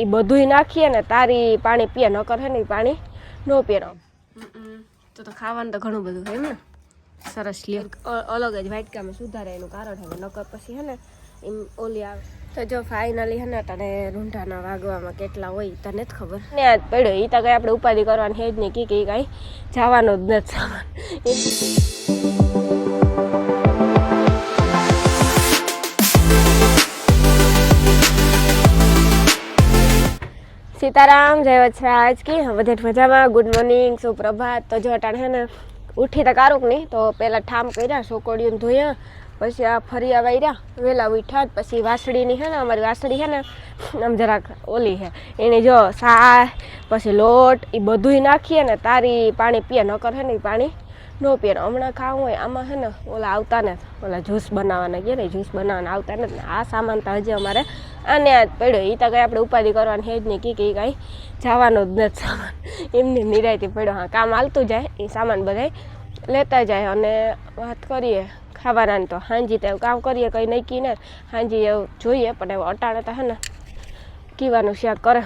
એ બધુંય નાખીએ ને તારી પાણી પીએ, નકર હે ને પાણી ન પીએ. તો ખાવાનું તો ઘણું બધું છે એમ ને. સરસ લ્યો, અલગ જ વાટકામાં સુધારે એનું કારણ છે, નકર પછી હે ને એમ ઓલી આવે. તો જો ફાઇનલી હે ને તને રૂંઢાના વાગવામાં કેટલા હોય તને જ ખબર ને. આજ પડ્યો એ તો કંઈ આપણે ઉપાધિ કરવાની છે જ નહીં, કે કાંઈ જવાનો જ નથી સામાન. સીતારામ, જય વત્સરાજ કી બધે મજામાં. ગુડ મોર્નિંગ, સુપ્રભાત. તો જો અટાણે હે ને ઉઠી તો કારુક નહીં, તો પહેલાં ઠામ કર્યા, સોકોડીને ધોયા, પછી આ ફરિયા વાર્યા, વહેલા ઉઠ્યા. પછી વાસળીની છે ને, અમારી વાસળી છે ને આમ જરાક ઓલી છે, એને જો સા પછી લોટ એ બધુંય નાખીએ ને તારી પાણી પીએ, નકર છે ને એ પાણી ન પીએ. હમણાં ખાવું હોય આમાં છે ને ઓલા આવતા ને, ઓલા જ્યુસ બનાવવાના કે ને, જ્યુસ બનાવવાના આવતા ને. આ સામાન તો હજી અમારે આને આજ પડ્યો, એ તો કંઈ આપણે ઉપાધિ કરવાની છે જ નહીં, કે કાંઈ જવાનો જ નથી સામાન. એમની નિરાયથી પડ્યો. હા, કામ હાલતું જાય, એ સામાન બધાય લેતા જાય. અને વાત કરીએ ખાવાના તો હાંજી તો એવું કામ કરીએ, કંઈ નક્કી ને હાંજી એવું જોઈએ, પણ એવું અટાણે તો હે ને કીવાનું શાક કરે,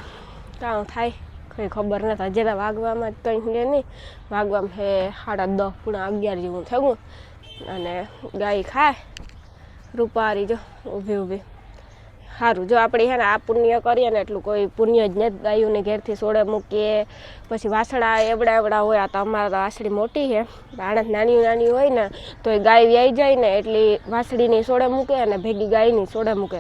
કામ થાય કંઈ ખબર નથી. હજી તો વાગવામાં જ કંઈ લે નહીં, વાગવામાં હે 10:30 પૂણા 11 જેવું થયું. અને ગાય ખાય રૂપારી જો ઊભી ઊભી. સારું, જો આપણે છે ને આ પુણ્ય કરીએ ને એટલું કોઈ પુણ્ય જ નથી. ગાયોને ઘેરથી સોડે મૂકીએ, પછી વાસણા એવડા હોય. આ તો અમારા તો વાસળી મોટી છે, આણસ નાની નાની હોય ને તો એ ગાય વ્યાઈ જાય ને એટલી વાસળીની સોડે મૂકે અને ભેગી ગાયની સોડે મૂકે.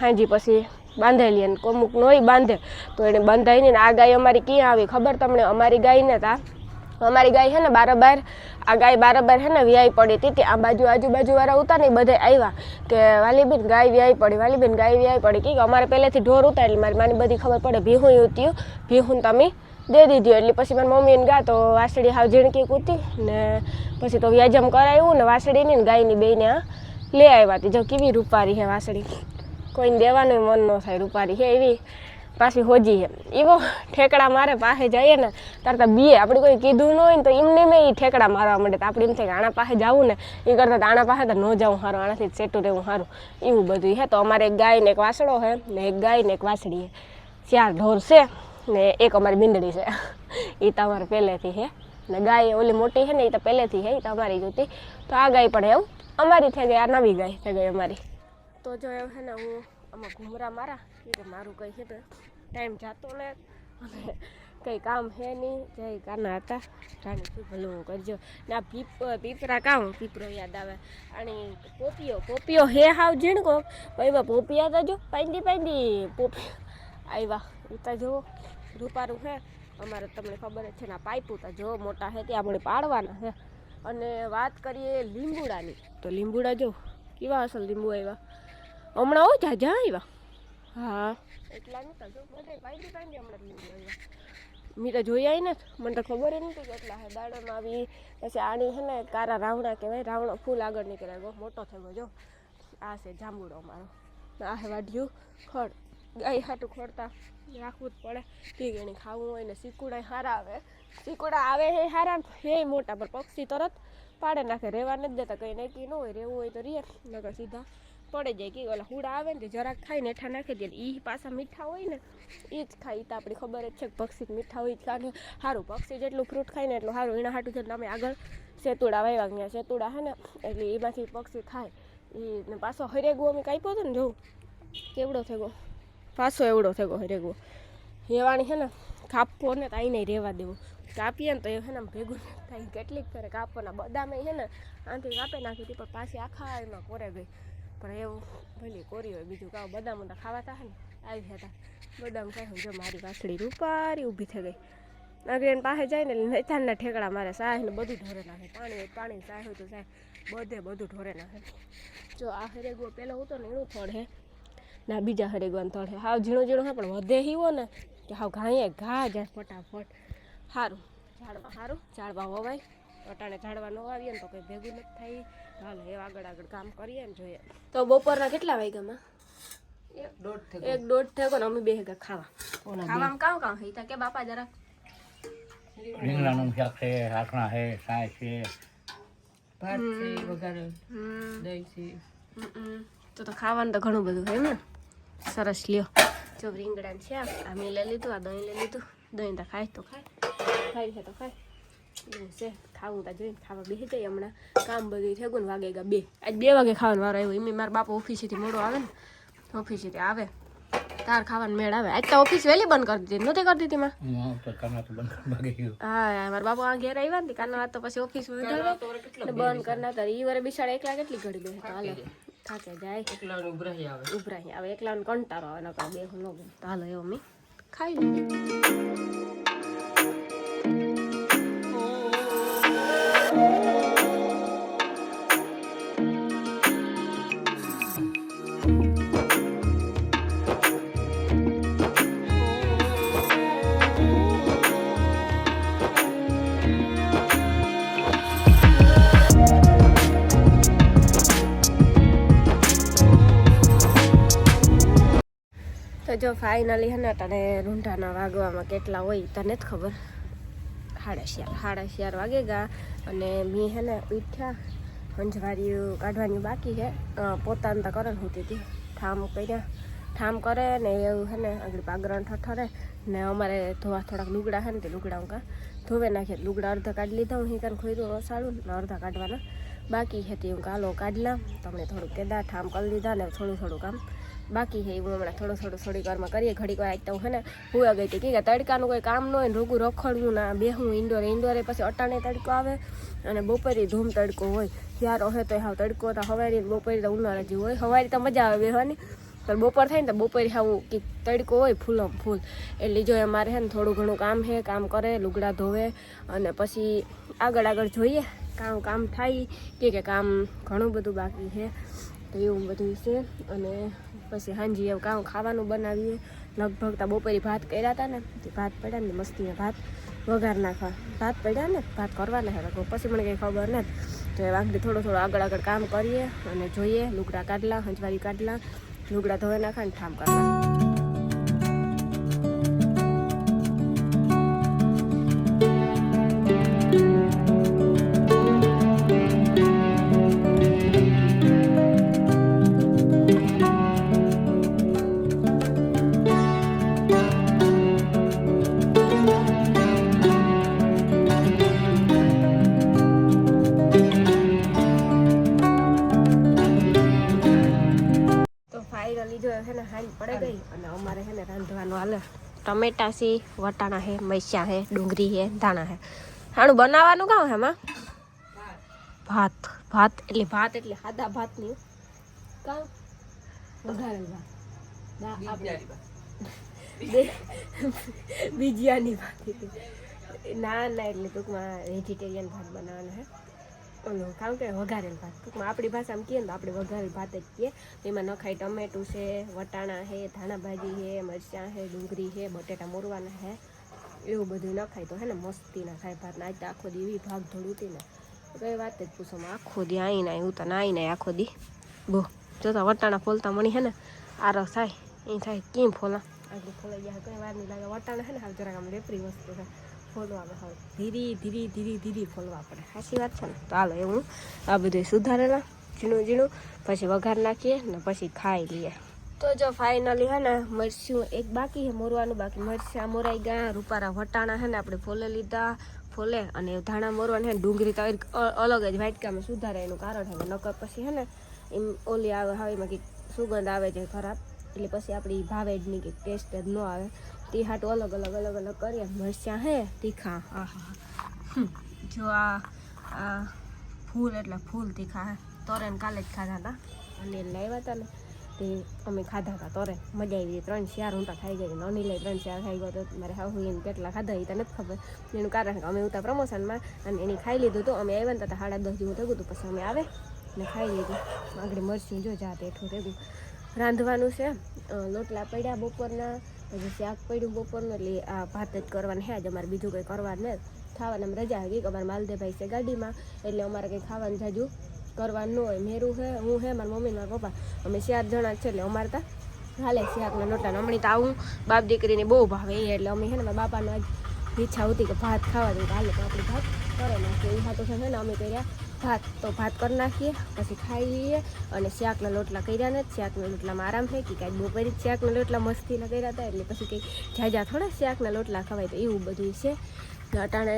હાજી પછી બાંધેલી અને કોમુક નોય બાંધે તો એને બંધાય નહીં. આ ગાય અમારી ક્યાં આવી ખબર તમને? અમારી ગાયને તા અમારી ગાય છે ને બારોબાર, આ ગાય બારોબાર છે ને વ્યાય પડી હતી. આ બાજુ આજુબાજુવાળા ઉતા ને એ બધા આવ્યા કે વાલીબેન ગાય વ્યાય પડી, વાલીબેન ગાય વ્યાય પડી. કે અમારે પહેલેથી ઢોર ઉતા એટલે મારી માની બધી ખબર પડે. ભીહું ઉત્યું, ભીહું તમે દે દીધી. એટલે પછી મારી મમ્મીને ગા તો વાસળી હાવ ઝીણકી કૂતી ને પછી તો વ્યાજમ કરાવ્યું ને વાસળીની ને ગાયની બેયને આ લે આવ્યા હતી. જો કેવી રૂપારી છે વાસળી, કોઈને દેવાનું મન ન થાય. રૂપારી છે એવી, પાછી હોજી છે. એવો ઠેકડા મારે પાસે જઈએ ને ત્યારે તો બીએ. આપણે કોઈ કીધું ન હોય ને તો એમને મેં એ ઠેકડા મારવા માંડે. તો આપણે એમ થાય કે આણા પાસે જવું ને એ કરતાં આણા પાસે તો ન જવું સારું, આનાથી સેટું રહેવું સારું, એવું બધું છે. તો અમારે એક ગાય ને એક વાસળો છે ને એક ગાય ને એક વાસળી છે, 4 ઢોર છે ને એક અમારી બિંદડી છે. એ તો અમારે પહેલેથી છે ને. ગાય ઓલી મોટી છે ને એ તો પહેલેથી છે, એ તો અમારી જોતી. તો આ ગાય પણ એવું અમારી થઈ ગઈ, આ નવી ગાય થઈ ગઈ અમારી. તો જો એવું છે ને હું આમાં ઘૂમરા મારા કે મારું કંઈ છે તો ટાઈમ જતો ને અને કંઈ કામ છે નહીં. જય કાના હતા રાણી ભલું હું કરજો ને. આ પીપરા કામ પીપરો યાદ આવે. અને પોપિયો હે હાવ ઝીણકો ભાઈ. પોપિયા તો જો પાંડી પોપી આવ્યા ઉતા જુઓ રૂપારું છે અમારે. તમને ખબર જ છે ને પાઇપું તો જો મોટા છે ત્યાં આપણે પાડવાના છે. અને વાત કરીએ લીંબુડાની તો લીંબુડા જો કેવા અસલ લીંબુ આવ્યા હમણાં. ઓ જા આવ્યા. હા એટલા નહોતા જો બધા પાંડી હમણાં લીંબુ આવ્યા. મેં તો જોયા ને, મને તો ખબર જ નથી કેટલા છે. દાડોમાં આવી પછી આણી છે ને કારા રાવણા કહેવાય, રાવણો ફૂલ આગળ નીકળ્યા ગયો, મોટો થયો. જો આ છે જાંબુડો અમારો. આ છે વાઢ્યું ખડ. ગાય હાટું ખોડતા રાખવું જ પડે. કે એને ખાવું હોય ને. સિકુડા સારા આવે, સિકુડા આવે એ સારા એ મોટા, પણ પક્ષી તરત પાડે નાખે. રહેવા નથી દેતા, કંઈ નક્કી ન હોય. રહેવું હોય તો રહે, નકર સીધા પડે જાય. કે ઓલા હુડા આવે ને જરાક ખાઈ ને હેઠા નાખી દે, એ પાછા મીઠા હોય ને એ જ ખાય. તો આપણી ખબર જ છે કે પક્ષી મીઠા હોય જ ખાને સારું. પક્ષી જેટલું ફ્રૂટ ખાય ને એટલું સારું. એના હાટું છે તમે આગળ સેતુડા વાવ્યા, ત્યાં સેતુડા છે ને એટલે એમાંથી પક્ષી ખાય. એ પાછો હરેગો અમે કાપ્યો હતો ને, જોઉં કેવડો થયો પાછો એવડો થયો હરેગો. હેવાણી છે ને કાપવો ને તો અહીં નહીં રહેવા દેવું. કાપીએ ને તો એ છે ને ભેગું થાય. કેટલીક ફેરે કાપવાના બદામે છે ને આનાથી કાપી નાખી હતી, પણ પાછી આખા એમાં કોરે ગઈ. પણ એવું ભલે કોરી હોય, બીજું કાં બદામ તો ખાવા થાય ને આવી હતા. બદામ ખાઈ જો મારી વાસળી રૂપારી ઊભી થઈ ગઈ. આગળ એને પાસે જાય ને નૈથાનના ઠેકડા મારે. સાહ ને બધું ઢોરે નાખે. પાણી હોય પાણી, સાહ હોય તો સાહ, બધું ઢોરે નાખે. જો આ હરેગો પહેલો હતો ને એનું થડ હે ના બીજા હરેગવાનું થડ હે. હાવ ઝીણું હે પણ વધે હીવો ને કે હાવ ઘાએ ઘા જાય ફટાફટ. સારું ઝાડવા, સારું ઝાડવા વવાય. અટાણે ઝાડવા ન આવીએ ને તો કંઈ ભેગું નથી થાય. હાલ એ આગળ કામ કરીએ ને જોઈએ. તો બપોરના કેટલા વાગ્યામાં? 1-1:30 થયો ને. અમે બે ખાવા ખાવામાં કામ હે કે બાપા જરા રીંગણાનું શાક છે, હાકણા છે, સાય છે, ભાત છે, વઘારે દહીં છે. તો ખાવાનું તો ઘણું બધું છે એમ ને. સરસ લ્યો. જો રીંગણા છે આ મેં લઈ લીધું, આ દહીં લઈ લીધું. દહીં તો ખાય તો ખાય છે તો ખાય એવું છે. ખાવું તા જોઈને ખાવા બેસી જાય. હમણાં કામ બધું થયું ને વાગે 2 આજ 2 વાગે ખાવાનો વારો આવ્યો. એમ મારા બાપા ઓફિસેથી મોડો આવે ને, ઓફિસેથી આવે તાર ખાવાનું મેળ આવે. આજ તો ઓફિસ વહેલી બંધ કરી દીધી નહોતી કરી દીધી માં. હા મારા બાપા આ ઘેર આવ્યા ને કાના વાત તો પછી ઓફિસ બંધ કરનાર ઈ વારે બિચારા એકલા કેટલી ઘડી બેસે તો હાલે થાકે જાય. એકલા ઉભરાઈ આવે એકલા કંટાળો આવે નકર બે હું ન તો હાલો એવું મેં ખાઈ લીધું. તો જો ફાઇનલી હે ને તને રૂંઢાના વાગવામાં કેટલા હોય તને જ ખબર. 4:30 વાગે ગયા અને મેં હે ને ઉઠ્યા હંજવારીઓ કાઢવાની બાકી છે. પોતાને તો કરે હોતી હતી ઠામ કરે ને એવું હે ને આગળ પાગરણ ઠઠરે ને અમારે ધોવા થોડાક લુગડા છે ને તે લુગડા હું ધોવે નાખીએ. લુગડા અડધા કાઢી લીધા હું હિંકર ખોઈરું રસાડું ને અડધા કાઢવાના બાકી હતી. હું કાલો કાઢલા તમને થોડુંક કેદા ઠામ કરી લીધા ને થોડું કામ બાકી છે. એવું હમણાં થોડી વારમાં કરીએ. ઘડીક વાર તો હે ને હુવા ગઈ હતી કે તડકાનું કોઈ કામ ન હોય ને રોગું રખડવું ના બેહું ઇન્ડોરે પછી અટાણે તડકો આવે અને બપોરે ધૂમ તડકો હોય. જ્યારે હોય તો હાવ તડકો તો હવારી બપોરે તો ઉનાળા જેવું હોય. હવારી તો મજા આવે બેહવાની પણ બપોર થાય ને તો બપોરે હાવું કે તડકો હોય ફૂલમ ફૂલ. એટલે જો અમારે છે ને થોડું ઘણું કામ છે. કામ કરે લુગડા ધોવે અને પછી આગળ જોઈએ કામ થાય કે કામ ઘણું બધું બાકી છે તો એવું બધું છે. અને પછી હાંજી એવું કામ ખાવાનું બનાવીએ. લગભગ તો બપોરે ભાત કર્યા હતા ને તે ભાત પડ્યા ને મસ્તીને ભાત વઘાર નાખવા ભાત પડ્યા ને ભાત કરવાના હતા પછી મને કંઈ ખબર નથી. તો એ વાગડી થોડું આગળ કામ કરીએ અને જોઈએ. લુગડા કાઢલા હંજવારી કાઢલા લુગડા ધોઈ નાખા ને ઠામ કરવા. પડે ગઈ અને અમારે છે ને રાંધવાનું હાલે. ટમેટા છે, વટાણા છે, મરચાં છે, ડુંગળી છે, ધાણા છે. હાણું બનાવવાનું કાં છે એમાં ભાત એટલે સાદા ભાત નહીં કાં વઘારેલ ભાત બીજિયાની ભાત ના એટલે ટૂંકમાં વેજીટેરિયન ભાત બનાવવાના છે. ઓલું કારણ કે વઘારેલ ભાત ટૂંકમાં આપણી ભાષામાં કહીએ ને તો આપણે વઘારેલ ભાત જ કહીએ. એમાં નખાય ટમેટું છે, વટાણા છે, ધાણા ભાજી છે, મરચાં છે, ડુંગળી છે, બટેટા મોરવાના છે એવું બધું નખાય તો હે ને મસ્તી ના ખાય ભાત. આજ તો આખો દી એવી ભાગ ધોળ ઉતી ને કઈ વાત જ પૂછો આખો દી આવીને હું તો નાઈને આખો દી બહુ જોતા વટાણા ફોલતા મણી હે ને આરસ થાય એ થાય કેમ ફોલા આગળ ફોલાઈ ગયા કઈ વાર નહીં લાગે. વટાણા હે ને હાલ જરાક આમ લેપરી વસ્તુ છે ફોલવા હવે ધીરી ફોલવા પડે. સાચી વાત છે ને. તો હાલો એવું આ બધું સુધારેલા ઝીણું પછી વઘાર નાખીએ ને પછી ખાઈ લઈએ. તો જો ફાઇનલી હે ને મરચું એક બાકી છે મોરવાનું. બાકી મરચાં મોરાઈ ગયા. રૂપારા વટાણા હે ને આપણે ફોલે લીધા ફોલે અને ધાણા મોરવાના હે ને ડુંગળી તો અલગ જ વાટકામાં સુધારે. એનું કારણ છે નકર પછી હે ને એમ ઓલી આવે હવે એમાં કંઈક સુગંધ આવે છે ખરાબ એટલે પછી આપણી ભાવે જ નહીં કંઈક ટેસ્ટ જ ન આવે. તે હાટું અલગ કરીએ. મરચાં હે તીખા જો આ ફૂલ એટલે ફૂલ તીખા હે. તોરેન કાલે જ ખાધા હતા અને લાવ્યા હતા ને તે અમે ખાધા હતા તોરેન મજા આવી. 3-4 ઊંટા ખાઈ ગયા. નોની લઈ 3-4 ખાઈ ગયો તો મારે હાવ એને કેટલા ખાધા એ તો નથી ખબર. એનું કારણ કે અમે ઉતા પ્રમોશનમાં અને એની ખાઈ લીધું હતું. અમે આવ્યા ને તો 10:30 જેવું થયું હતું. પછી અમે આવે ને ખાઈ લીધું. આગળ મરચું જો જાતે હેઠું થયું. રાંધવાનું છે. લોટલા પડ્યા બપોરના પછી શાક પડ્યું બપોરનું એટલે આ ભાત જ કરવાનું છે આજે અમારે બીજું કંઈ કરવાનું નથી. ખાવાના રજા આવી ગઈ. અમારે માલદેભાઈ છે ગાડીમાં એટલે અમારે કંઈ ખાવાનું જાજુ કરવાનું ન હોય. મેરું છે હું છે મારા મમ્મી મારા પપ્પા અમે 4 જણા છે એટલે અમારે ત્યાં હાલે શાકના લોટાને. હમણાં તો આવું બાપ દીકરીને બહુ ભાવે એટલે અમે છે ને મારા બાપાને આજ ઈચ્છા હતી કે ભાત ખાવા દઉં હાલે તો આપણે ભાત કરે નાખીએ. એ હાથો છે ને અમે કર્યા ભાત તો ભાત કરી નાખીએ, પછી ખાઈ લઈએ. અને શાકના લોટલા કર્યા ને, શાકના લોટલામાં આરામ થાય કે કાંઈ બપોરે જ શાકના લોટલા મસ્તીના કર્યા હતા, એટલે પછી કંઈ જાજા થોડા શાકના લોટલા ખવાય, તો એવું બધું છે. અટાણે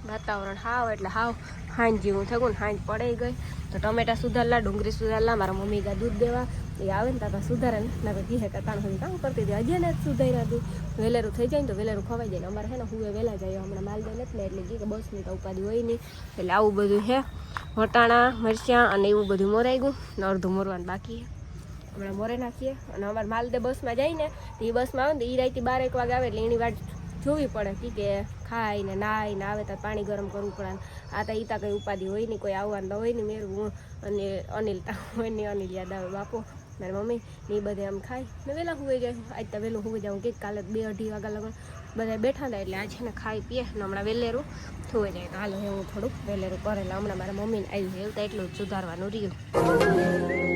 વાતાવરણ હાવ એટલે હાવ હાંજ જેવું થયું ને, હાંજ પડાઈ ગઈ. તો ટમેટા સુધારલા, ડુંગળી સુધારલા, મારા મમ્મી ગા દૂધ દેવા, એ આવે ને ત્યાં સુધારે ને, ના તો ઘીએ કામ સુધી કામ કરતી હતી. હજી ને સુધાર્યા હતું, વહેલેરું થઈ જાય ને તો વહેલેરું ખવાઈ જાય ને. અમારે છે ને હુએ વહેલા જાય, હમણાં માલ દે નથી ને, એટલે કે બસની તો ઉપાધિ હોય નહીં. એટલે આવું બધું છે, વટાણા મરચાં અને એવું બધું મોરાઈ ગયું ને, અડધું મોરવાનું બાકી છે. હમણાં મોરે નાખીએ. અને અમારે માલ દે બસમાં જાય ને, તો એ બસમાં આવે ને, તો એ રાતે 12 વાગે આવે, એટલે એની વાટ જોવી પડે કે ખાઈને નાઈને આવે તો પાણી ગરમ કરવું પડે. આ તો ઈતા કંઈ ઉપાધિ હોય નહીં, કોઈ આવવાનું હોય નહીં. મેરું હું અને અનિલ હોય નહીં, અનિલ યાદ આવે બાપો મારી મમ્મી ને, એ બધે આમ ખાય ને વહેલા હુઈ જાય. આજ તો વહેલું હુઈ જાઉં કે કાલે 2-2:30 વાગ્યા લગન બધા બેઠા હતા, એટલે આજે ને ખાઈ પીએ ને હમણાં વહેલેરું થુઈ જાય. તો હાલો હું થોડુંક વહેલેરું કરેલા. હમણાં મારા મમ્મીને આવી એવું તો એટલું જ સુધારવાનું રહ્યું.